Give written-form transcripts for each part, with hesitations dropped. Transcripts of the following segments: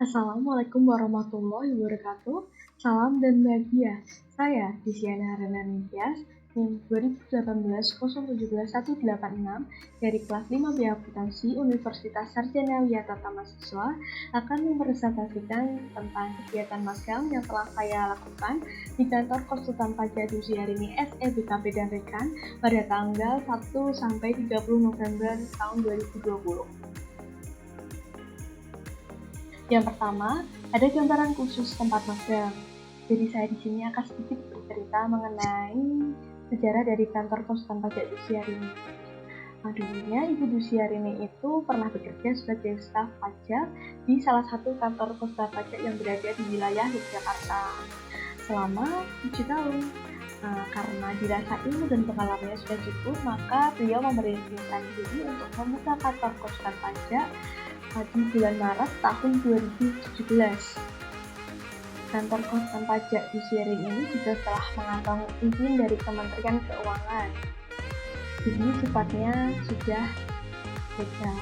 Assalamualaikum warahmatullahi wabarakatuh. Salam dan bahagia. Saya Desiana Harana Ningtyas, NIM 2018-017-186 dari kelas 5B Akuntansi Universitas Sarjana Wiyatata Mahasiswa akan mempresentasikan tentang kegiatan magang yang telah saya lakukan di kantor konsultan pajak Dusiarini SE BKP dan Rekan pada tanggal 1 sampai 30 November tahun 2020. Yang pertama, ada gambaran khusus tempat magang. Jadi saya di sini akan sedikit bercerita mengenai sejarah dari kantor konsultan pajak Dusiarini. Dulunya Ibu Dusiarini itu pernah bekerja sebagai staf pajak di salah satu kantor konsultan pajak yang berada di wilayah Yogyakarta selama 7 tahun. Karena dirasa ilmu dan pengalamannya sudah cukup, maka beliau memerintahkan diri untuk membuka kantor konsultan pajak di bulan Maret tahun 2017. Kantor konsultan pajak Dusiarini ini juga telah mengantongi izin dari Kementerian Keuangan. Jadi sifatnya sudah legal.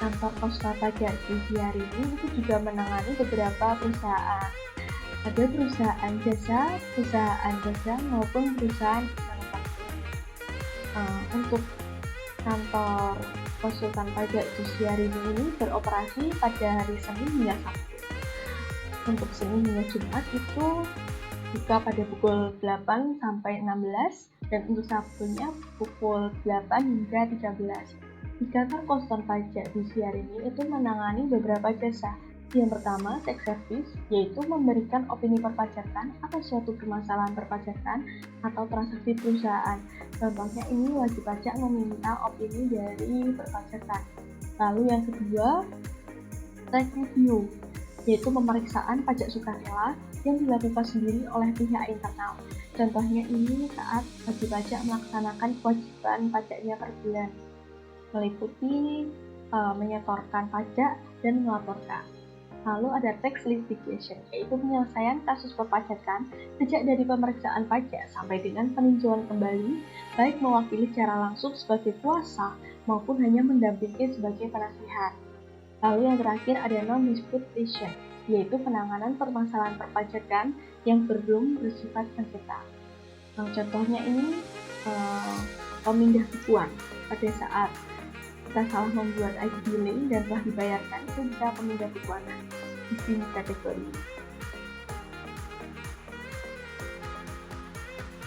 Kantor konsultan pajak Dusiarini itu juga menangani beberapa perusahaan. Ada perusahaan jasa maupun perusahaan manufaktur. Untuk kantor konsultan pajak Dusiarini ini beroperasi pada hari Senin hingga Sabtu. Untuk Senin hingga Jumat itu buka pada pukul 8 sampai 16 dan untuk Sabtunya pukul 8 hingga 13. Di kantor konsultan pajak Dusiarini itu menangani beberapa jasa. Yang pertama, tax service, yaitu memberikan opini perpajakan atau suatu permasalahan perpajakan atau transaksi perusahaan. Contohnya ini wajib pajak meminta opini dari perpajakan. Lalu yang kedua, tax review, yaitu pemeriksaan pajak sukarela yang dilakukan sendiri oleh pihak internal. Contohnya ini saat wajib pajak melaksanakan kewajiban pajaknya per bulan, meliputi menyetorkan pajak dan melaporkan. Lalu ada tax litigation, yaitu penyelesaian kasus perpajakan sejak dari pemeriksaan pajak sampai dengan peninjauan kembali, baik mewakili secara langsung sebagai kuasa maupun hanya mendampingi sebagai penasihat. Lalu yang terakhir ada non-dispute litigation, yaitu penanganan permasalahan perpajakan yang belum bersifat sengketa. Contohnya ini pemindah bukuan pada saat kita salah membuat ID billing dan telah dibayarkan, itu bisa pemindah bukuan di sini kategori.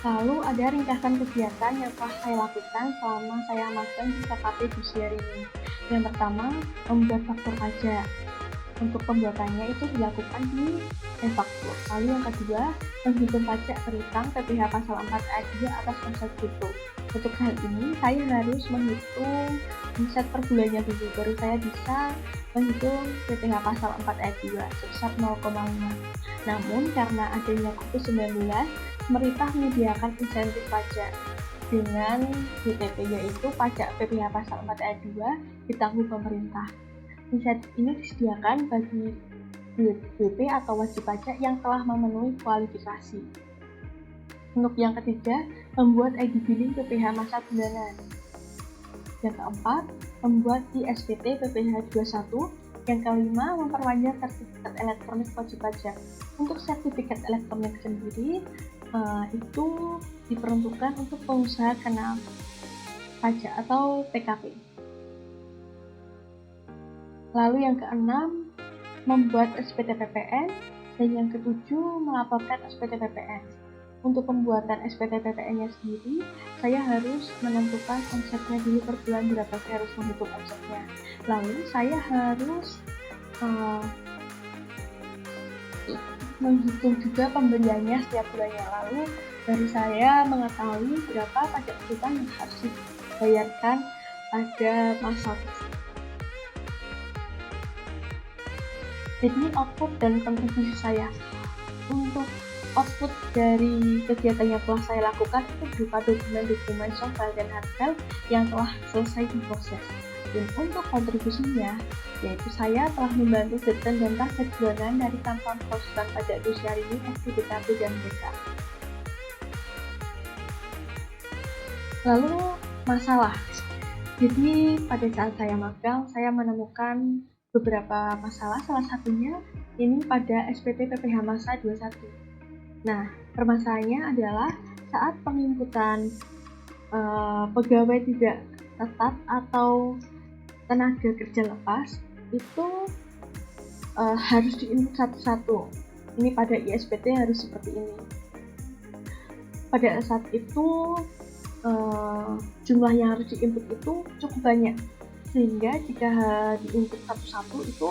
Lalu ada ringkasan kegiatan yang telah saya lakukan selama saya magang di KKP Dusiarini. Yang pertama, membuat faktur pajak. Untuk pembuatannya itu dilakukan di e-faktur. Lalu yang kedua, menghitung pajak berutang PPh pasal 4 ayat 2 atas omset bruto. Untuk hal ini, saya harus menghitung omset per bulannya dulu, baru saya bisa menghitung PPh pasal 4 ayat 2 sebesar 0,5. Namun, karena adanya COVID-19, pemerintah menyediakan insentif pajak dengan BPP, yaitu pajak PPh pasal 4 ayat 2 ditanggung pemerintah. Insentif ini disediakan bagi BP atau wajib pajak yang telah memenuhi kualifikasi. Untuk yang ketiga, membuat ID billing PPh masa bulanan. Yang keempat, membuat ISPT PPh 21. Yang kelima, memperpanjang sertifikat elektronik wajib pajak. Untuk sertifikat elektronik sendiri, itu diperuntukkan untuk pengusaha kena pajak atau PKP. Lalu yang keenam, membuat SPT PPN, dan yang ketujuh, melaporkan SPT PPN. Untuk pembuatan SPT PPN-nya sendiri, saya harus menentukan omsetnya dulu per bulan, berapa saya harus menghitung omsetnya. Lalu saya harus menghitung juga pembeliannya setiap bulannya. Lalu baru saya mengetahui berapa pajak utang yang harus dibayarkan pada masa tersebut. Jadi output dan kontribusi saya. Untuk output dari kegiatan yang telah saya lakukan itu berupa dokumen-dokumen soft file dan hard file yang telah selesai diproses. Dan untuk kontribusinya, yaitu saya telah membantu detail dan target bulanan dari kantor konsultan pajak Dusiarini SE BKP dan Rekan. Lalu masalah. Jadi pada saat saya magang, saya menemukan beberapa masalah, salah satunya ini pada SPT PPh Masa 21. Nah, permasalahannya adalah saat penginputan pegawai tidak tetap atau tenaga kerja lepas itu harus diinput satu-satu. Ini pada ISPT harus seperti ini. Pada saat itu jumlah yang harus diinput itu cukup banyak, sehingga jika diinput satu-satu itu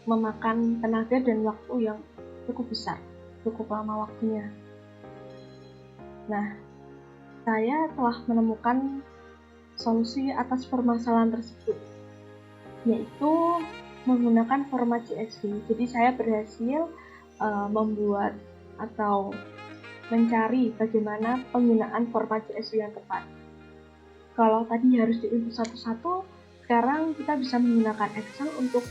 memakan tenaga dan waktu yang cukup besar, cukup lama waktunya. Nah, saya telah menemukan solusi atas permasalahan tersebut, yaitu menggunakan format CSV. Jadi saya berhasil membuat atau mencari bagaimana penggunaan format CSV yang tepat. Kalau tadi harus diinput satu-satu, sekarang kita bisa menggunakan Excel untuk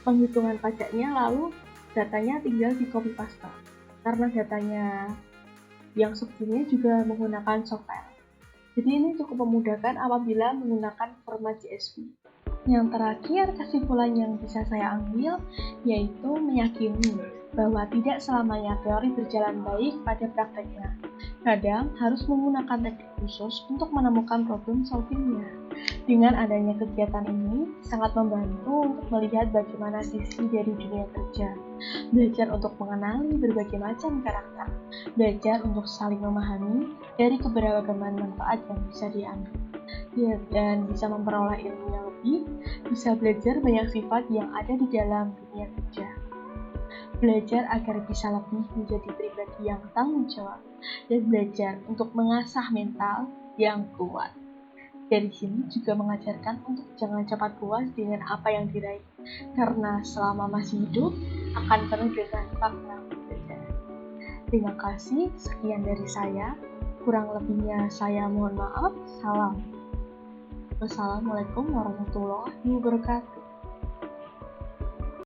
penghitungan pajaknya, lalu datanya tinggal di copy paste. Karena datanya yang sebelumnya juga menggunakan software. Jadi ini cukup memudahkan apabila menggunakan format CSV. Yang terakhir, kesimpulan yang bisa saya ambil yaitu meyakini bahwa tidak selamanya teori berjalan baik pada prakteknya. Kadang harus menggunakan teknik khusus untuk menemukan problem solvingnya. Dengan adanya kegiatan ini, sangat membantu untuk melihat bagaimana sisi dari dunia kerja. Belajar untuk mengenali berbagai macam karakter. Belajar untuk saling memahami dari keberagaman manfaat yang bisa diambil. Dan bisa memperoleh ilmu yang lebih, bisa belajar banyak sifat yang ada di dalam dunia kerja. Belajar agar bisa lebih menjadi pribadi yang tanggung jawab, dan belajar untuk mengasah mental yang kuat. Dari sini juga mengajarkan untuk jangan cepat puas dengan apa yang diraih, karena selama masih hidup akan penuh dengan fakta berbeda. Terima kasih, sekian dari saya. Kurang lebihnya saya mohon maaf. Salam. Wassalamualaikum warahmatullahi wabarakatuh.